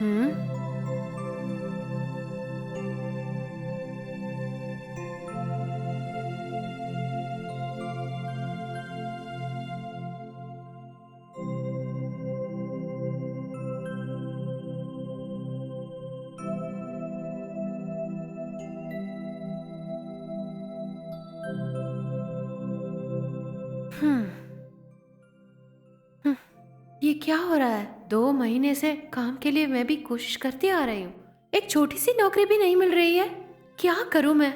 हम्म। हम्म। हम्म, ये क्या हो रहा है? 2 महीने से काम के लिए मैं भी कोशिश करती आ रही हूँ, एक छोटी सी नौकरी भी नहीं मिल रही है। क्या करूँ मैं?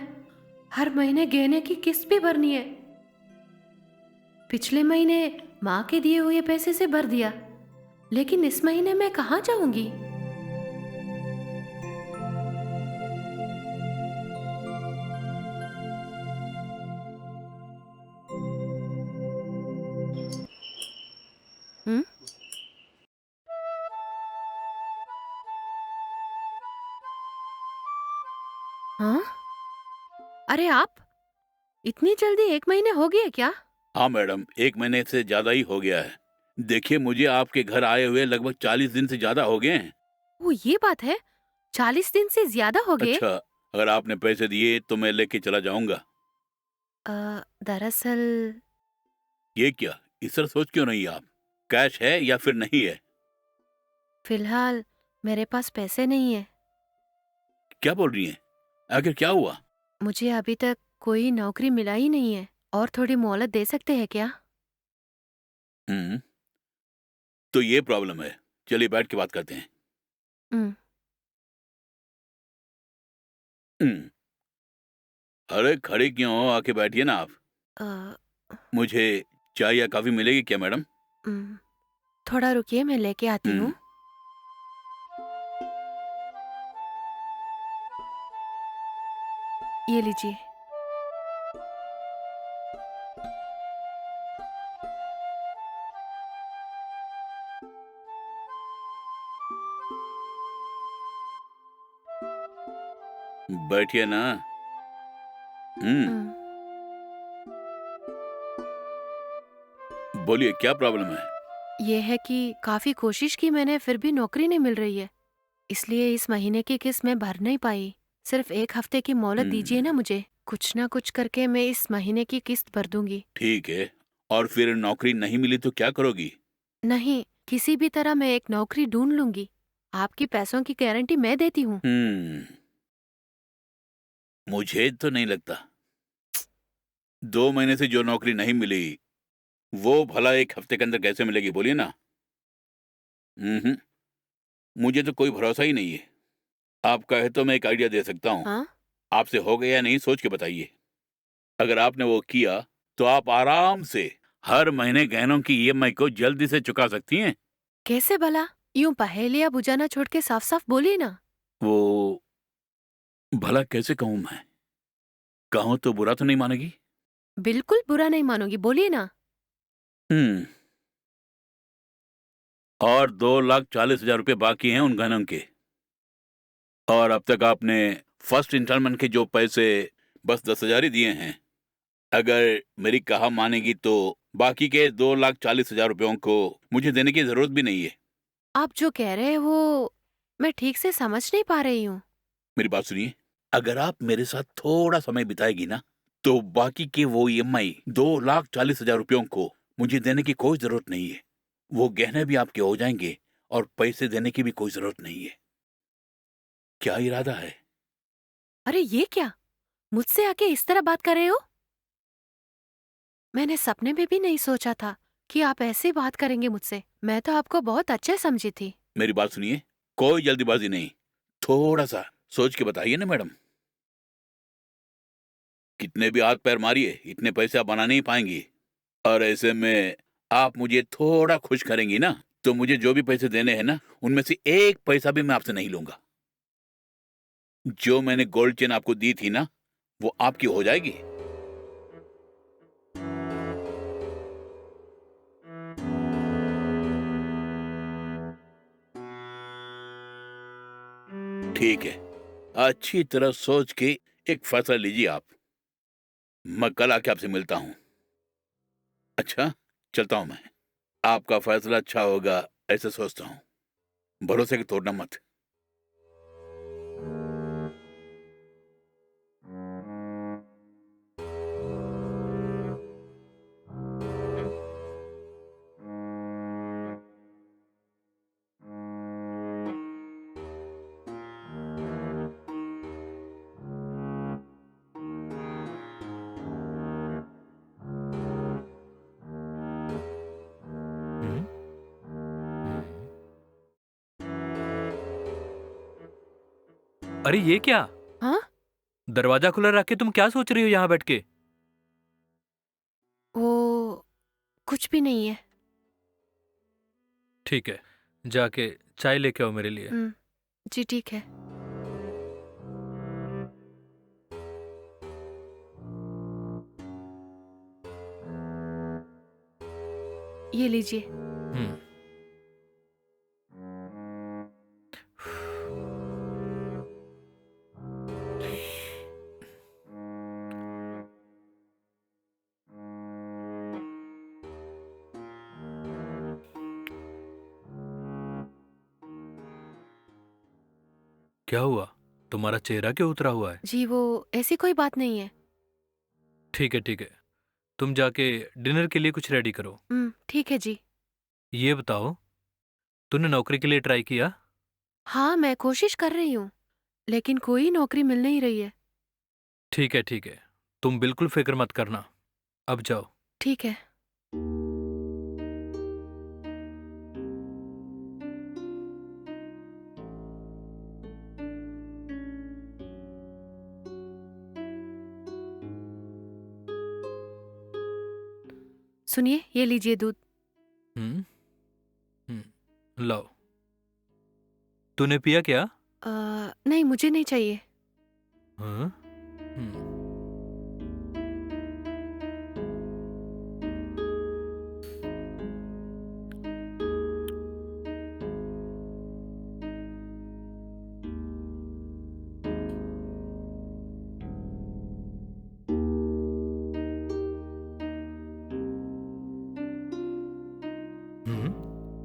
हर महीने गहने की किस्त भी भरनी है। पिछले महीने माँ के दिए हुए पैसे से भर दिया, लेकिन इस महीने मैं कहाँ जाऊंगी? हम्म। हाँ। अरे आप, इतनी जल्दी 1 महीने हो गए क्या? हाँ मैडम, 1 महीने से ज्यादा ही हो गया है। देखिए, मुझे आपके घर आए हुए लगभग 40 दिन से ज्यादा हो गए हैं। वो ये बात है, 40 दिन से ज्यादा हो गए? अच्छा, अगर आपने पैसे दिए तो मैं लेके चला जाऊंगा। दरअसल ये क्या, इस तरह सोच क्यों रही आप? कैश है या फिर नहीं है? फिलहाल मेरे पास पैसे नहीं है। क्या बोल रही हैं? आखिर क्या हुआ? मुझे अभी तक कोई नौकरी मिला ही नहीं है, और थोड़ी मोहलत दे सकते हैं क्या? हम्म, तो ये प्रॉब्लम है। चलिए बैठ के बात करते हैं। हम्म। हम्म, अरे खड़े क्यों हो? आके बैठिए ना आप। अ, मुझे चाय या कॉफी मिलेगी क्या मैडम? हम्म, थोड़ा रुकिए, मैं लेके आती हम्म, हूँ। ये लीजिए। बैठिए ना। हम्म, हम्म। बोलिए क्या प्रॉब्लम है? ये है कि काफी कोशिश की मैंने, फिर भी नौकरी नहीं मिल रही है, इसलिए इस महीने की किस्त मैं भर नहीं पाई। सिर्फ 1 हफ्ते की मोहलत दीजिए हम्म, ना मुझे, कुछ ना कुछ करके मैं इस महीने की किस्त भर दूंगी। ठीक है। और फिर नौकरी नहीं मिली तो क्या करोगी? नहीं, किसी भी तरह मैं एक नौकरी ढूंढ लूंगी। आपकी पैसों की गारंटी मैं देती हूँ। हम्म, मुझे तो नहीं लगता। 2 महीने से जो नौकरी नहीं मिली, वो भला 1 हफ्ते के अंदर कैसे मिलेगी, बोलिए ना। हम्म, मुझे तो कोई भरोसा ही नहीं है। आप कहे तो मैं एक आइडिया दे सकता हूँ। हाँ? आपसे हो गया या नहीं, सोच के बताइए। अगर आपने वो किया तो आप आराम से हर महीने गहनों की ईएमआई को जल्दी से चुका सकती हैं। कैसे भला? यूं पहेलियां बुझाना छोड़ के साफ साफ बोलिए ना। वो भला कैसे कहूं मैं? कहूं तो बुरा तो नहीं मानेगी? बिल्कुल बुरा नहीं मानूंगी, बोलिए ना। हम्म, और 2,40,000 रुपये बाकी हैं उन गहनों के। और अब तक आपने फर्स्ट इंस्टॉलमेंट के जो पैसे बस 10,000 ही दिए हैं। अगर मेरी कहा मानेगी तो बाकी के 2,40,000 रुपयों को मुझे देने की जरूरत भी नहीं है। आप जो कह रहे हैं वो मैं ठीक से समझ नहीं पा रही हूँ। मेरी बात सुनिए। अगर आप मेरे साथ थोड़ा समय बिताएगी ना, तो बाकी के वो ईएमआई 2,40,000 रुपयों को मुझे देने की कोई जरूरत नहीं है। वो गहने भी आपके हो जाएंगे और पैसे देने की भी कोई जरूरत नहीं है। क्या इरादा है? अरे ये क्या, मुझसे आके इस तरह बात कर रहे हो? मैंने सपने में भी नहीं सोचा था कि आप ऐसे बात करेंगे मुझसे। मैं तो आपको बहुत अच्छे समझी थी। मेरी बात सुनिए। कोई जल्दीबाजी नहीं। थोड़ा सा सोच के बताइए ना मैडम। कितने भी हाथ पैर मारिए, इतने पैसे आप बना नहीं पाएंगी। और ऐसे में आप मुझे थोड़ा खुश करेंगी ना, तो मुझे जो भी पैसे देने हैं ना, उनमें से एक पैसा भी मैं आपसे नहीं लूंगा। जो मैंने गोल्ड चेन आपको दी थी ना, वो आपकी हो जाएगी। ठीक है, अच्छी तरह सोच के एक फैसला लीजिए आप। मैं कल आके आपसे मिलता हूँ। अच्छा, चलता हूँ मैं। आपका फैसला अच्छा होगा ऐसे सोचता हूँ। भरोसे को तोड़ना मत। अरे ये क्या? हाँ? दरवाजा खुला रख के तुम क्या सोच रही हो यहाँ बैठ के? वो कुछ भी नहीं है। ठीक है, जाके चाय लेके आओ मेरे लिए। जी ठीक है। ये लीजिए। हम्म। क्या हुआ? तुम्हारा चेहरा क्यों उतरा हुआ है? जी वो ऐसी कोई बात नहीं है। ठीक है ठीक है, तुम जाके डिनर के लिए कुछ रेडी करो। ठीक है जी। ये बताओ, तूने नौकरी के लिए ट्राई किया? हाँ मैं कोशिश कर रही हूँ, लेकिन कोई नौकरी मिल नहीं रही है। ठीक है, तुम बिल्कुल फिक्र मत करना। अब जाओ। ठीक है। सुनिए, ये लीजिए दूध। हम्म। लाओ। तूने पिया क्या? नहीं मुझे नहीं चाहिए। हाँ? हम्म।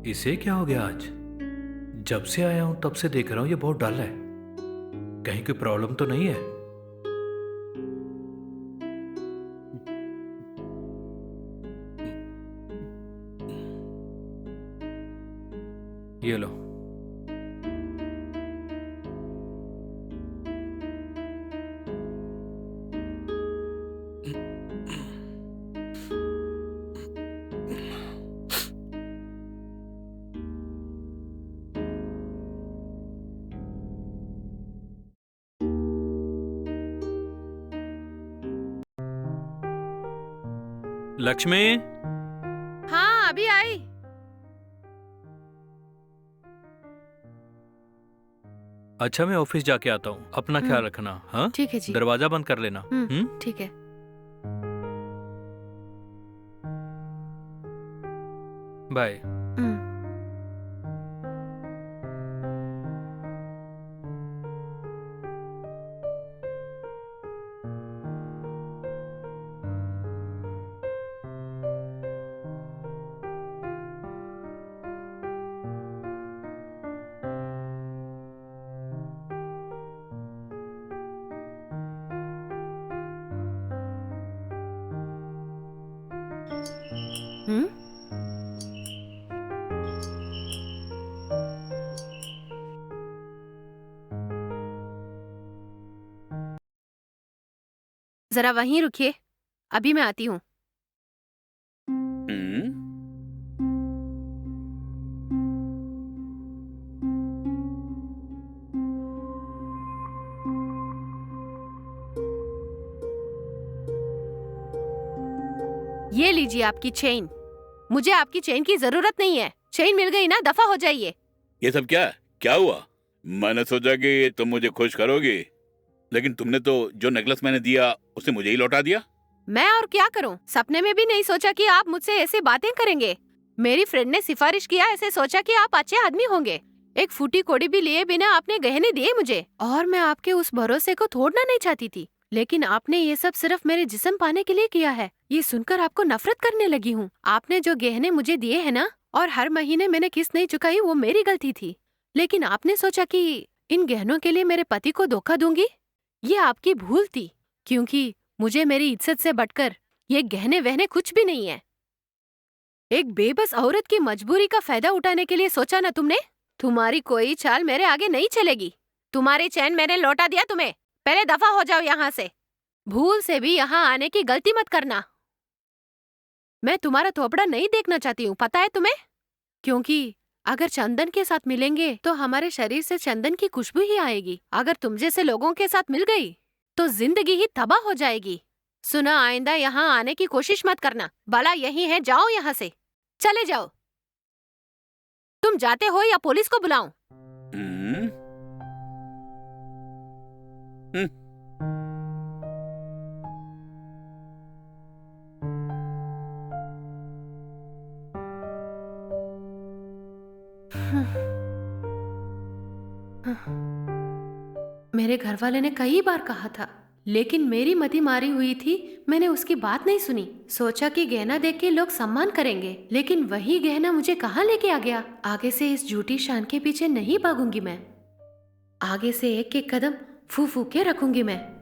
इसे क्या हो गया आज? जब से आया हूं तब से देख रहा हूं ये बहुत डल है। कहीं कोई प्रॉब्लम तो नहीं है? ये लो। लक्ष्मी। हाँ अभी आई। अच्छा मैं ऑफिस जाके आता हूँ, अपना ख्याल रखना। हाँ, ठीक है जी। दरवाजा बंद कर लेना। ठीक है। बाय। हम्म। जरा वहीं रुकिए, अभी मैं आती हूँ। हम्म। ये लीजिए आपकी चेन। मुझे आपकी चेन की जरूरत नहीं है। चेन मिल गई ना, दफा हो जाइए। ये सब क्या क्या हुआ? मैंने सोचा कि तुम मुझे खुश करोगी, लेकिन तुमने तो जो नेकलेस मैंने दिया उसे मुझे ही लौटा दिया। मैं और क्या करूं? सपने में भी नहीं सोचा कि आप मुझसे ऐसी बातें करेंगे। मेरी फ्रेंड ने सिफारिश किया, ऐसे सोचा कि आप अच्छे आदमी होंगे। एक फूटी कोड़ी भी लिए बिना आपने गहने दिए मुझे, और मैं आपके उस भरोसे को तोड़ना नहीं चाहती थी। लेकिन आपने ये सब सिर्फ मेरे जिस्म पाने के लिए किया है। ये सुनकर आपको नफरत करने लगी हूँ। आपने जो गहने मुझे दिए हैं ना, और हर महीने मैंने किस्त नहीं चुकाई, वो मेरी गलती थी। लेकिन आपने सोचा कि इन गहनों के लिए मेरे पति को धोखा दूंगी। ये आपकी भूल थी, क्योंकि मुझे मेरी इज्जत से बढ़कर ये गहने वहने कुछ भी नहीं है। एक बेबस औरत की मजबूरी का फायदा उठाने के लिए सोचा ना तुमने? तुम्हारी कोई चाल मेरे आगे नहीं चलेगी। तुम्हारी चैन मैंने लौटा दिया तुम्हें। पहले दफा हो जाओ यहाँ से। भूल से भी यहाँ आने की गलती मत करना। मैं तुम्हारा थोपड़ा नहीं देखना चाहती हूँ, पता है तुम्हें? क्योंकि अगर चंदन के साथ मिलेंगे तो हमारे शरीर से चंदन की खुशबू ही आएगी। अगर तुम जैसे लोगों के साथ मिल गई तो जिंदगी ही तबाह हो जाएगी। सुना, आइंदा यहाँ आने की कोशिश मत करना। बाला यही है, जाओ यहाँ से, चले जाओ। तुम जाते हो या पुलिस को बुलाऊं? हम्म, हम्म, मेरे घर वाले ने कई बार कहा था, लेकिन मेरी मति मारी हुई थी। मैंने उसकी बात नहीं सुनी। सोचा कि गहना देख के लोग सम्मान करेंगे, लेकिन वही गहना मुझे कहाँ लेके आ गया। आगे से इस झूठी शान के पीछे नहीं भागूंगी मैं। आगे से एक एक कदम फू फू के रखूंगी मैं।